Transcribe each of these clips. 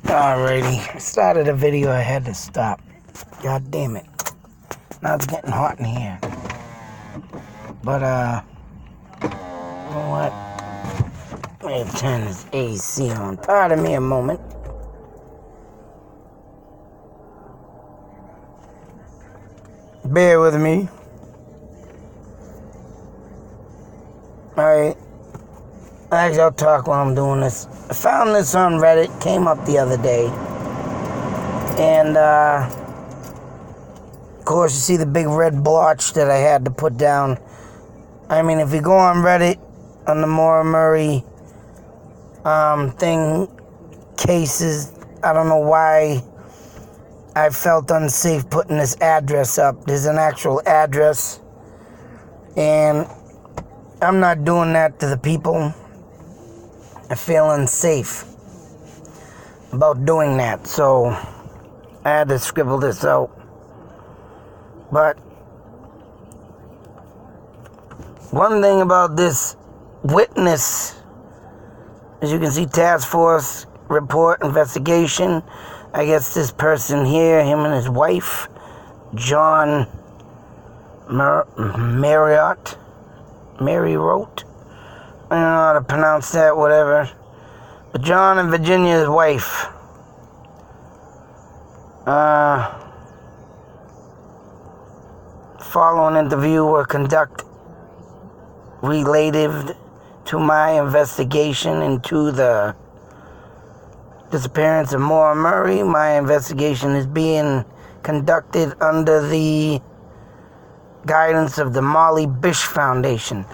Alrighty, I started a video, I had to stop. God damn it. Now it's getting hot in here. But, you know what? Let me turn this AC on. Pardon me a moment. Bear with me. Alright. Actually, I'll talk while I'm doing this. I found this on Reddit, came up the other day. And, of course, you see the big red blotch that I had to put down. I mean, if you go on Reddit, on the Maura Murray cases, I don't know why I felt unsafe putting this address up. There's an actual address. And I'm not doing that to the people. I feel unsafe about doing that, so I had to scribble this out. But one thing about this witness, as you can see, task force report investigation. I guess this person here, him and his wife, John Marriott, Mary wrote. I don't know how to pronounce that, whatever. But John and Virginia's wife. Following interview were conducted related to my investigation into the disappearance of Maura Murray. My investigation is being conducted under the guidance of the Molly Bish Foundation.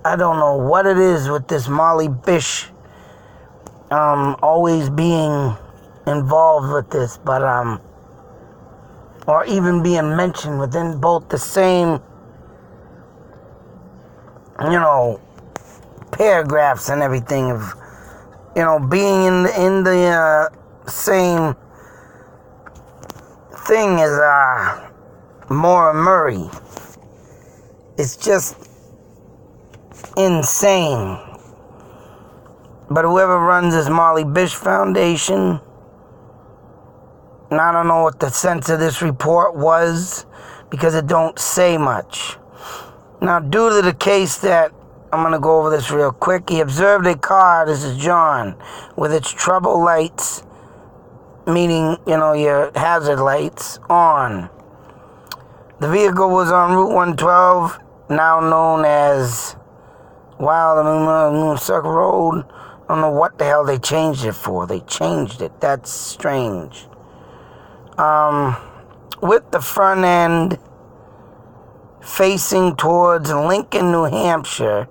I don't know what it is with this Molly Bish always being involved with this, but or even being mentioned within both the same, paragraphs and everything of, being in the same thing as Maura Murray. It's just insane. But whoever runs this Molly Bish Foundation, and I don't know what the sense of this report was, because it don't say much. Now, due to the case that, I'm going to go over this real quick. He observed a car, this is John, with its trouble lights, meaning, your hazard lights, on. The vehicle was on Route 112, now known as Wild Circle Road. I don't know what the hell they changed it for. They changed it. That's strange. With the front end facing towards Lincoln, New Hampshire,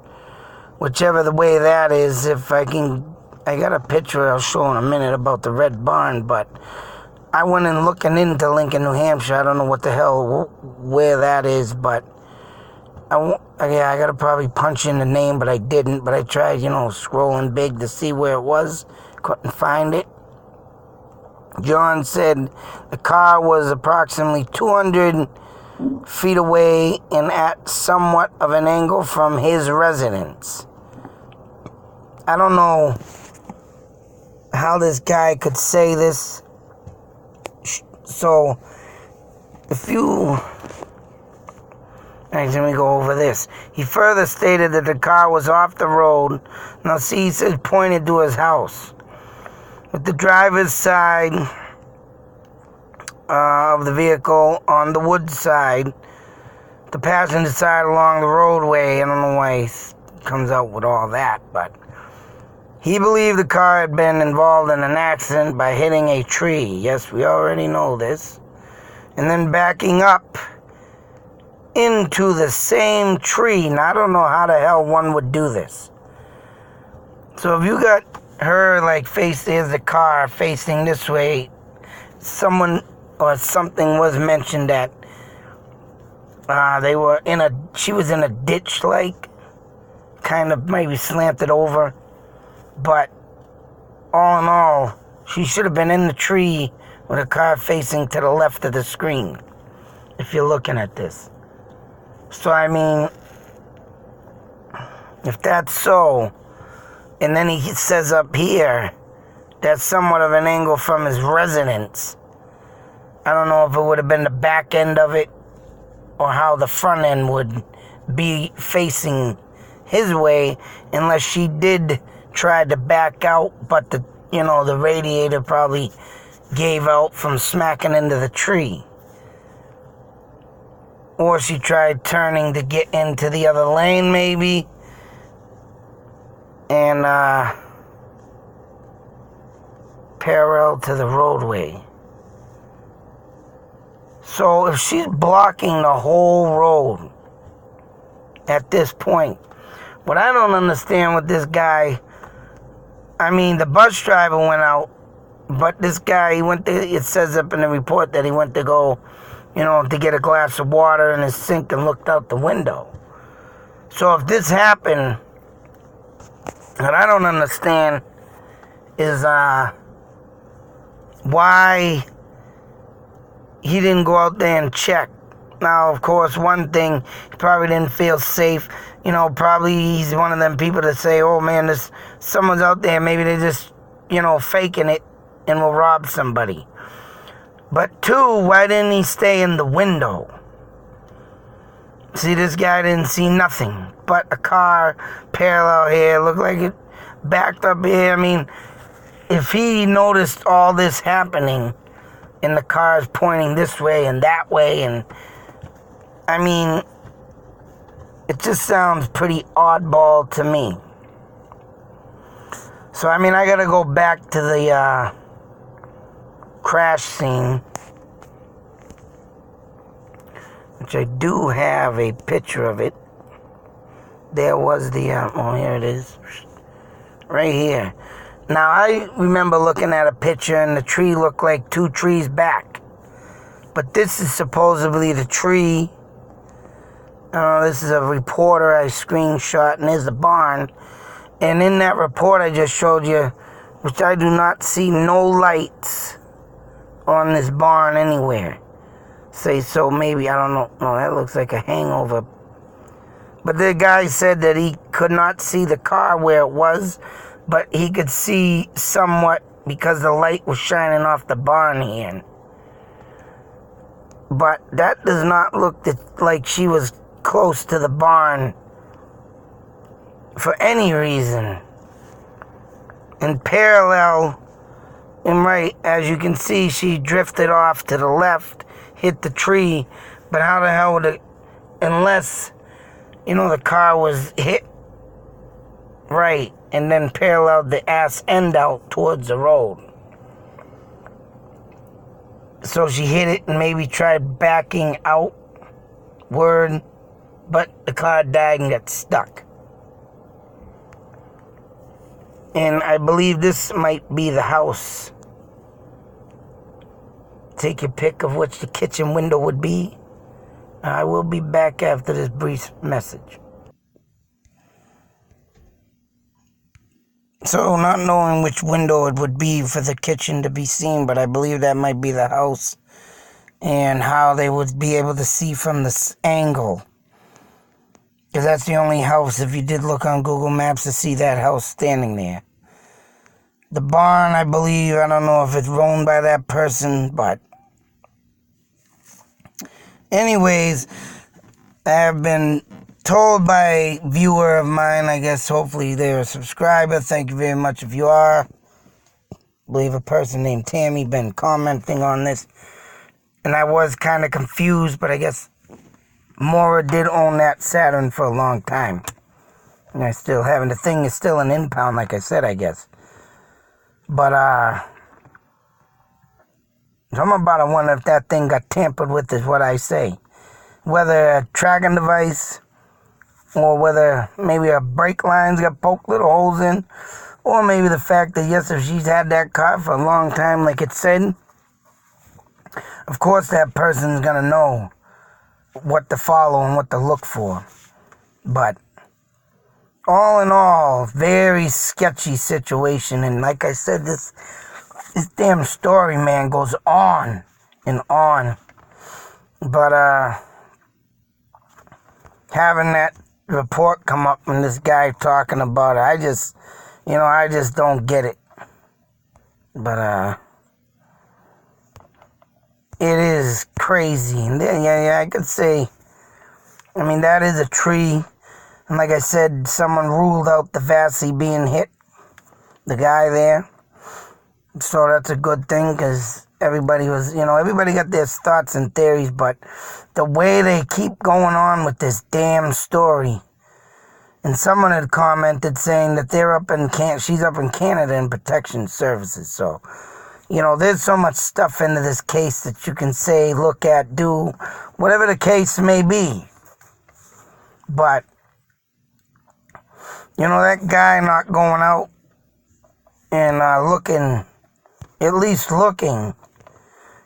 whichever the way that is. If I got a picture I'll show in a minute about the red barn, but I went in looking into Lincoln, New Hampshire. I don't know what the hell, where that is, but I got to probably punch in the name, but I didn't. But I tried, scrolling big to see where it was. Couldn't find it. John said the car was approximately 200 feet away and at somewhat of an angle from his residence. I don't know how this guy could say this. So, let me go over this. He further stated that the car was off the road. Now, see, he says pointed to his house. With the driver's side of the vehicle on the wood side, the passenger side along the roadway. I don't know why he comes out with all that, but he believed the car had been involved in an accident by hitting a tree. Yes, we already know this. And then backing up into the same tree. Now, I don't know how the hell one would do this. So if you got her there's the car facing this way, someone or something was mentioned that she was in a ditch, kind of maybe slanted over, but all in all, she should have been in the tree with a car facing to the left of the screen, if you're looking at this. So, I mean, if that's so, and then he says up here that's somewhat of an angle from his residence. I don't know if it would have been the back end of it or how the front end would be facing his way, unless she did try to back out, but the radiator probably gave out from smacking into the tree. Or she tried turning to get into the other lane, maybe. And parallel to the roadway. So if she's blocking the whole road at this point, what I don't understand with this guy, I mean, the bus driver went out, but this guy, it says up in the report that he went to go, to get a glass of water in his sink and looked out the window. So if this happened, what I don't understand is why he didn't go out there and check. Now, of course, one thing, he probably didn't feel safe. Probably he's one of them people that say, oh man, someone's out there, maybe they're just, faking it and will rob somebody. But two, why didn't he stay in the window? See, this guy didn't see nothing but a car parallel here, looked like it backed up here. I mean, if he noticed all this happening and the car's pointing this way and that way, and I mean, it just sounds pretty oddball to me. So, I mean, I gotta go back to the crash scene, which I do have a picture of it. There was the, here it is, right here. Now, I remember looking at a picture and the tree looked like 2 trees back. But this is supposedly the tree. This is a reporter I screenshot, and there's the barn. And in that report I just showed you, which I do not see no lights on this barn anywhere. So maybe, I don't know. No, that looks like a hangover. But the guy said that he could not see the car where it was, but he could see somewhat because the light was shining off the barn here. But that does not look like she was close to the barn for any reason. In parallel, and right, as you can see, she drifted off to the left, hit the tree. But how the hell would it, unless, the car was hit right and then paralleled the ass end out towards the road. So she hit it and maybe tried backing outward, but the car died and got stuck. And I believe this might be the house. Take your pick of which the kitchen window would be. I will be back after this brief message. So, not knowing which window it would be for the kitchen to be seen, but I believe that might be the house, and how they would be able to see from this angle. Because that's the only house, if you did look on Google Maps, to see that house standing there. The barn, I believe, I don't know if it's owned by that person, but anyways, I have been told by a viewer of mine, I guess hopefully they're a subscriber, thank you very much if you are. I believe a person named Tammy been commenting on this, and I was kind of confused, but I guess Maura did own that Saturn for a long time. And I still haven't. The thing is still an impound, like I said, I guess. But, so I'm about to wonder if that thing got tampered with, is what I say. Whether a tracking device, or whether maybe her brake lines got poked little holes in, or maybe the fact that, yes, if she's had that car for a long time, like it said, of course that person's going to know what to follow and what to look for. But all in all, very sketchy situation. And like I said, this damn story, man, goes on and on. But having that report come up and this guy talking about it, I just don't get it. But it is crazy. And yeah, I could say, I mean, that is a tree. And like I said, someone ruled out the Vassy being hit, the guy there. So that's a good thing, because everybody got their thoughts and theories, but the way they keep going on with this damn story. And someone had commented saying that she's up in Canada in protection services. So, there's so much stuff into this case that you can say, look at, do, whatever the case may be. But, that guy not going out and at least looking,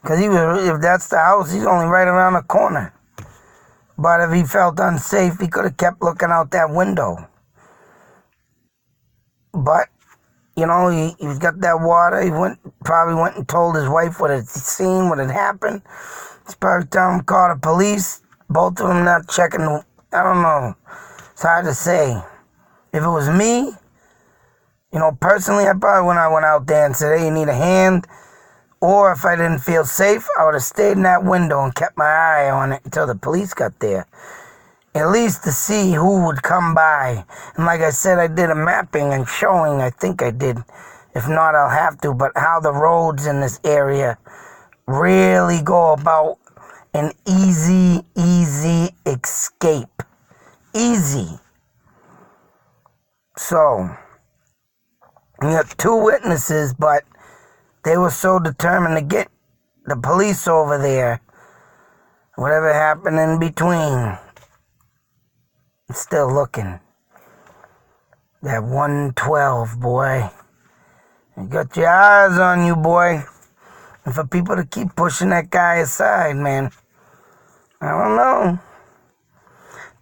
because if that's the house, he's only right around the corner. But if he felt unsafe, he could have kept looking out that window. But, he's got that water. He probably went and told his wife what had seen, what had happened. He's probably telling him to call the police. Both of them not checking. I don't know. It's hard to say. If it was me, personally, I probably went out there and said, hey, you need a hand. Or if I didn't feel safe, I would have stayed in that window and kept my eye on it until the police got there. At least to see who would come by. And like I said, I did a mapping and showing, I think I did. If not, I'll have to. But how the roads in this area really go about an easy escape. Easy. So, we got 2 witnesses, but they were so determined to get the police over there. Whatever happened in between, it's still looking. That 112, boy. You got your eyes on you, boy. And for people to keep pushing that guy aside, man, I don't know.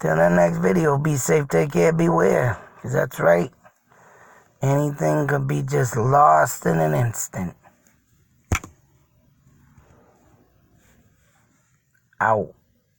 Till the next video, be safe, take care, beware. Because that's right. Anything could be just lost in an instant. Out.